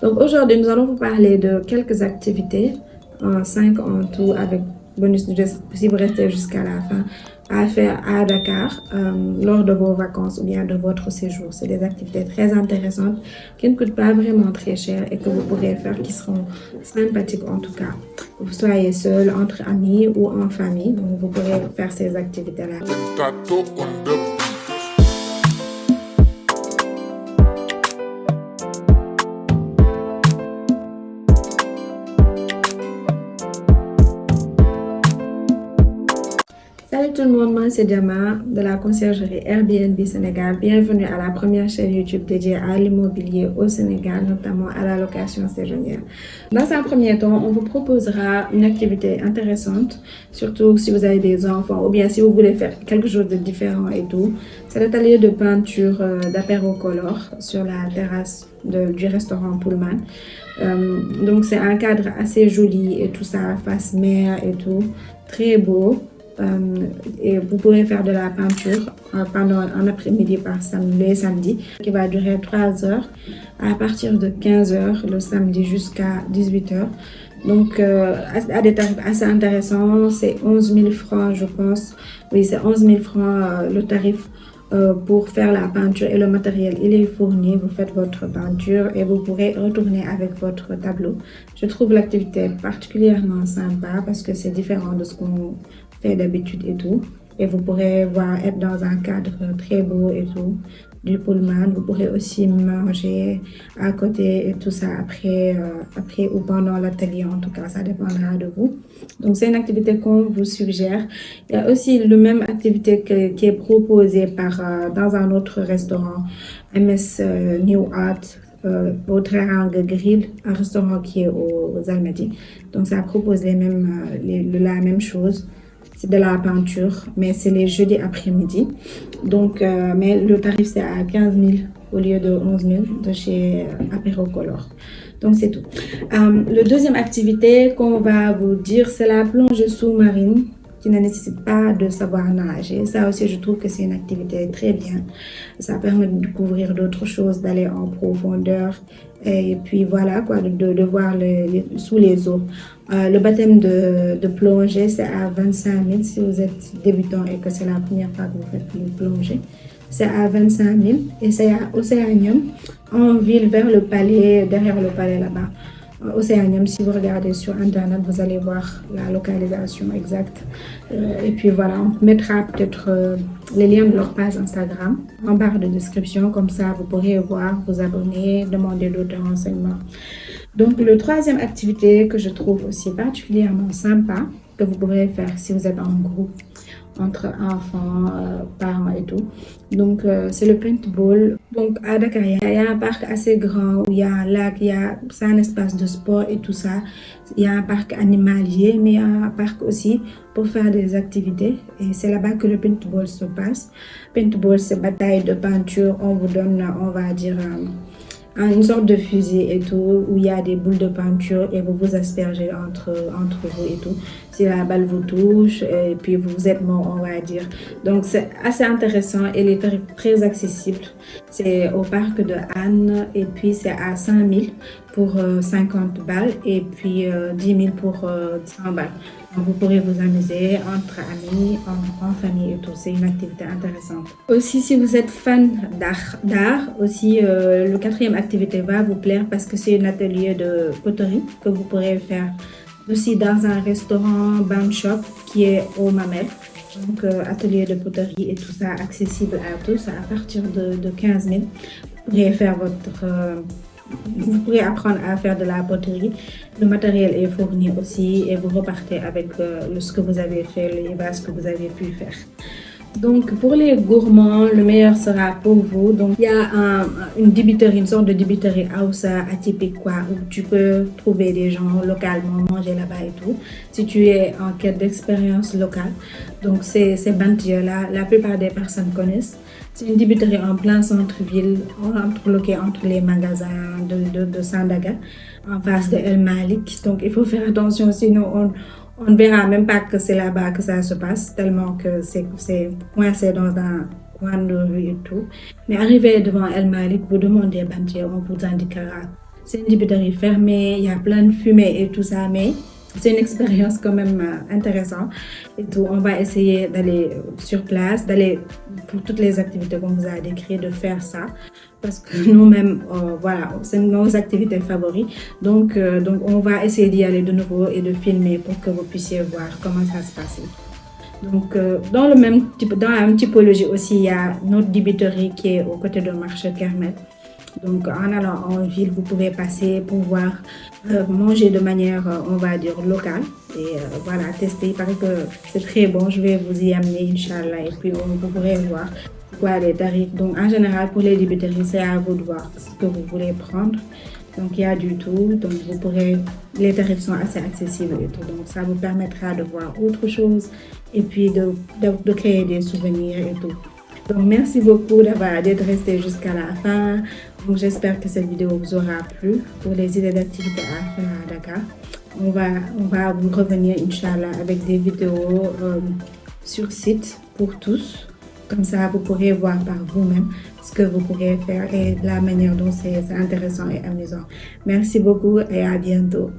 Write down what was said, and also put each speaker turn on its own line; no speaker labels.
Donc aujourd'hui, nous allons vous parler de quelques activités, 5 en tout avec bonus de si vous restez jusqu'à la fin, à faire à Dakar lors de vos vacances ou bien de votre séjour. C'est des activités très intéressantes qui ne coûtent pas vraiment très cher et que vous pourrez faire qui seront sympathiques en tout cas. Que vous soyez seul, entre amis ou en famille, donc vous pourrez faire ces activités-là. Salut tout le monde, moi c'est Diama de la conciergerie Airbnb Sénégal. Bienvenue à la première chaîne YouTube dédiée à l'immobilier au Sénégal, notamment à la location saisonnière. Dans un premier temps, on vous proposera une activité intéressante, surtout si vous avez des enfants ou bien si vous voulez faire quelque chose de différent et tout. C'est l'atelier de peinture d'apérocolor sur la terrasse du restaurant Pullman. Donc c'est un cadre assez joli et tout ça, face mer et tout, très beau. Et vous pourrez faire de la peinture pendant un après-midi les samedis qui va durer 3 heures à partir de 15 heures le samedi jusqu'à 18 heures. Donc à des tarifs assez intéressants, c'est 11 000 francs je pense. Oui, c'est 11 000 francs le tarif pour faire la peinture et le matériel il est fourni. Vous faites votre peinture et vous pourrez retourner avec votre tableau. Je trouve l'activité particulièrement sympa parce que c'est différent de ce qu'on fait d'habitude et tout. Et vous pourrez être dans un cadre très beau et tout, du Pullman. Vous pourrez aussi manger à côté et tout ça après ou pendant l'atelier, en tout cas, ça dépendra de vous. Donc, c'est une activité qu'on vous suggère. Il y a aussi la même activité qui est proposée dans un autre restaurant, MS New Art, au Triangle Grill, un restaurant qui est aux Almadies. Donc, ça propose la même chose. C'est de la peinture, mais c'est les jeudis après-midi. Donc, mais le tarif, c'est à 15 000 au lieu de 11 000 de chez Apérocolor. Donc, c'est tout. La deuxième activité qu'on va vous dire, c'est la plongée sous-marine qui ne nécessite pas de savoir nager. Ça aussi, je trouve que c'est une activité très bien. Ça permet de découvrir d'autres choses, d'aller en profondeur et puis voilà, quoi, de voir sous les eaux. Le baptême de plongée, c'est à 25 000 si vous êtes débutant et que c'est la première fois que vous faites une plongée. C'est à 25 000 et c'est à Océanium, en ville vers le palais, derrière le palais là-bas. Océanium, si vous regardez sur internet, vous allez voir la localisation exacte. Et puis voilà, on mettra peut-être les liens de leur page Instagram en barre de description, comme ça vous pourrez voir, vous abonner, demander d'autres renseignements. Donc, la troisième activité que je trouve aussi particulièrement sympa, que vous pourrez faire si vous êtes en groupe, entre enfants, parents et tout. Donc, c'est le paintball. Donc, à Dakar, il y a un parc assez grand où il y a un lac, c'est un espace de sport et tout ça. Il y a un parc animalier, mais il y a un parc aussi pour faire des activités. Et c'est là-bas que le paintball se passe. Paintball, c'est bataille de peinture. On vous donne, on va dire, une sorte de fusil et tout, où il y a des boules de peinture et vous vous aspergez entre vous et tout. Si la balle vous touche et puis vous êtes mort, on va dire. Donc c'est assez intéressant et les tarifs très accessibles. C'est au parc de Anne et puis c'est à 5 000 pour 50 balles et puis 10 000 pour 100 balles. Donc, vous pourrez vous amuser entre amis, en famille et tout. C'est une activité intéressante. Aussi, si vous êtes fan d'art, aussi, le quatrième activité va vous plaire parce que c'est un atelier de poterie que vous pourrez faire aussi dans un restaurant Bam Shop qui est au Mamel. Donc, atelier de poterie et tout ça accessible à tous à partir de 15 000. Vous pourrez faire vous pourrez apprendre à faire de la poterie. Le matériel est fourni aussi et vous repartez avec ce que vous avez fait, les vases que vous avez pu faire. Donc pour les gourmands, le meilleur sera pour vous. Donc il y a une sorte de débiterie Hausa atypique quoi, où tu peux trouver des gens localement manger là-bas et tout. Si tu es en quête d'expérience locale, donc c'est Bantia là, la plupart des personnes connaissent. C'est une débiterie en plein centre-ville, entreloquée entre les magasins de Sandaga, en face de El Malik. Donc il faut faire attention, sinon on ne verra même pas que c'est là-bas que ça se passe, tellement que c'est coincé dans un coin de rue et tout. Mais arrivé devant El Malik, vous demandez Bantia, on vous indiquera C'est une débiterie fermée, il y a plein de fumée et tout ça, mais c'est une expérience quand même intéressante et tout. On va essayer d'aller sur place, d'aller pour toutes les activités qu'on vous a décrites, de faire ça. Parce que nous-mêmes, voilà, c'est nos activités favorites. Donc, on va essayer d'y aller de nouveau et de filmer pour que vous puissiez voir comment ça se passe. Donc, dans le même type, dans la même typologie aussi, il y a notre débiterie qui est aux côtés de marché Kermel. Donc, en allant en ville, vous pouvez passer pour voir manger de manière, on va dire, locale. Et voilà, tester. Il paraît que c'est très bon. Je vais vous y amener, Inch'Allah. Et puis, vous pourrez voir quoi les tarifs. Donc, en général, pour les débiteries, c'est à vous de voir ce que vous voulez prendre. Donc, il y a du tout. Donc, vous pourrez, les tarifs sont assez accessibles et tout. Donc, ça vous permettra de voir autre chose et puis de créer des souvenirs et tout. Donc, merci beaucoup d'être resté jusqu'à la fin. Donc, j'espère que cette vidéo vous aura plu pour les idées d'activités à faire à Dakar. On va vous revenir, Inch'Allah, avec des vidéos sur site pour tous. Comme ça, vous pourrez voir par vous-même ce que vous pourrez faire et la manière dont c'est intéressant et amusant. Merci beaucoup et à bientôt.